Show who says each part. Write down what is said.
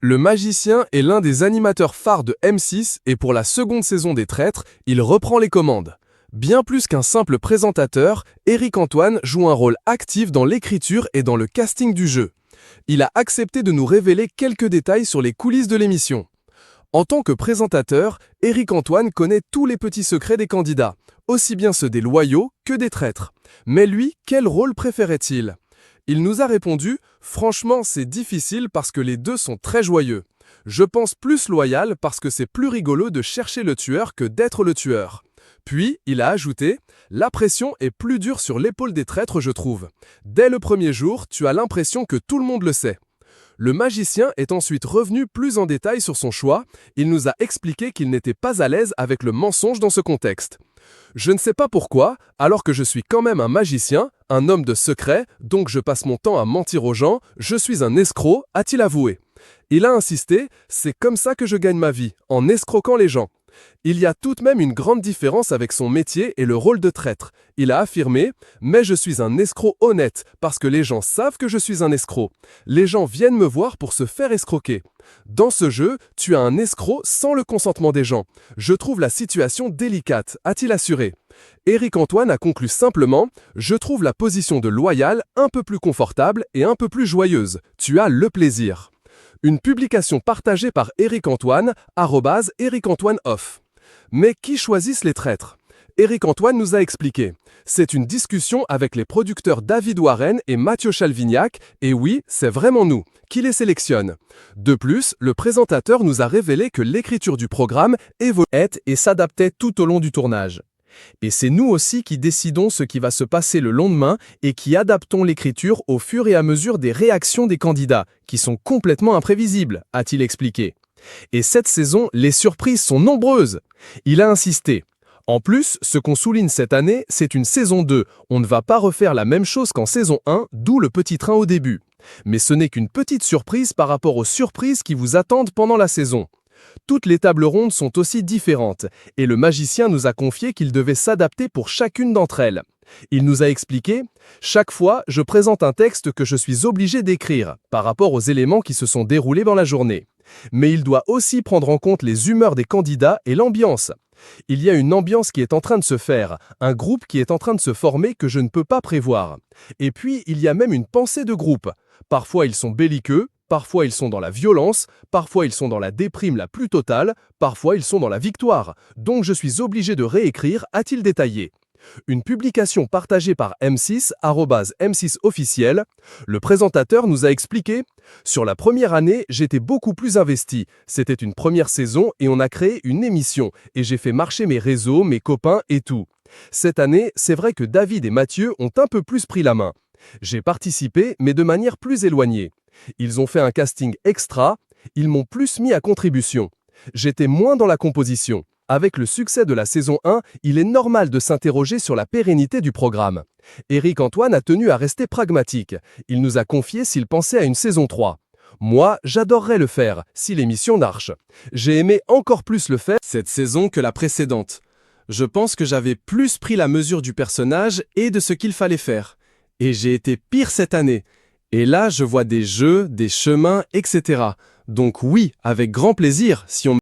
Speaker 1: Le magicien est l'un des animateurs phares de M6 et pour la seconde saison des Traîtres, il reprend les commandes. Bien plus qu'un simple présentateur, Éric Antoine joue un rôle actif dans l'écriture et dans le casting du jeu. Il a accepté de nous révéler quelques détails sur les coulisses de l'émission. En tant que présentateur, Éric Antoine connaît tous les petits secrets des candidats, aussi bien ceux des loyaux que des traîtres. Mais lui, quel rôle préférait-il ? Il nous a répondu « Franchement, c'est difficile parce que les deux sont très joyeux. Je pense plus loyal parce que c'est plus rigolo de chercher le tueur que d'être le tueur. » Puis, il a ajouté « La pression est plus dure sur l'épaule des traîtres, je trouve. Dès le premier jour, tu as l'impression que tout le monde le sait. » Le magicien est ensuite revenu plus en détail sur son choix. Il nous a expliqué qu'il n'était pas à l'aise avec le mensonge dans ce contexte. Je ne sais pas pourquoi, alors que je suis quand même un magicien, un homme de secret, donc je passe mon temps à mentir aux gens, je suis un escroc, a-t-il avoué. Il a insisté, c'est comme ça que je gagne ma vie, en escroquant les gens. Il y a tout de même une grande différence avec son métier et le rôle de traître. Il a affirmé « Mais je suis un escroc honnête, parce que les gens savent que je suis un escroc. Les gens viennent me voir pour se faire escroquer. Dans ce jeu, tu as un escroc sans le consentement des gens. Je trouve la situation délicate, a-t-il assuré. Éric Antoine a conclu simplement « Je trouve la position de loyal un peu plus confortable et un peu plus joyeuse. Tu as le plaisir. » Une publication partagée par Éric Antoine, @EricAntoineOff. Mais qui choisissent les traîtres ? Éric Antoine nous a expliqué. C'est une discussion avec les producteurs David Warren et Mathieu Chalvignac, et oui, c'est vraiment nous, qui les sélectionne. De plus, le présentateur nous a révélé que l'écriture du programme évoluait et s'adaptait tout au long du tournage. Et c'est nous aussi qui décidons ce qui va se passer le lendemain et qui adaptons l'écriture au fur et à mesure des réactions des candidats, qui sont complètement imprévisibles, a-t-il expliqué. Et cette saison, les surprises sont nombreuses. Il a insisté. En plus, ce qu'on souligne cette année, c'est une saison 2. On ne va pas refaire la même chose qu'en saison 1, d'où le petit train au début. Mais ce n'est qu'une petite surprise par rapport aux surprises qui vous attendent pendant la saison. Toutes les tables rondes sont aussi différentes, et le magicien nous a confié qu'il devait s'adapter pour chacune d'entre elles. Il nous a expliqué « Chaque fois, je présente un texte que je suis obligé d'écrire, par rapport aux éléments qui se sont déroulés dans la journée. Mais il doit aussi prendre en compte les humeurs des candidats et l'ambiance. Il y a une ambiance qui est en train de se faire, un groupe qui est en train de se former que je ne peux pas prévoir. Et puis, il y a même une pensée de groupe. Parfois, ils sont belliqueux, parfois ils sont dans la violence, parfois ils sont dans la déprime la plus totale, parfois ils sont dans la victoire. Donc je suis obligé de réécrire, a-t-il détaillé. Une publication partagée par M6, @M6officiel, le présentateur nous a expliqué « Sur la première année, j'étais beaucoup plus investi. C'était une première saison et on a créé une émission et j'ai fait marcher mes réseaux, mes copains et tout. Cette année, c'est vrai que David et Mathieu ont un peu plus pris la main. J'ai participé, mais de manière plus éloignée. Ils ont fait un casting extra, ils m'ont plus mis à contribution. J'étais moins dans la composition. Avec le succès de la saison 1, il est normal de s'interroger sur la pérennité du programme. Éric Antoine a tenu à rester pragmatique. Il nous a confié s'il pensait à une saison 3. Moi, j'adorerais le faire, si l'émission marche. J'ai aimé encore plus le faire cette saison que la précédente. Je pense que j'avais plus pris la mesure du personnage et de ce qu'il fallait faire. Et j'ai été pire cette année. Et là, je vois des jeux, des chemins, etc. Donc oui, avec grand plaisir, si on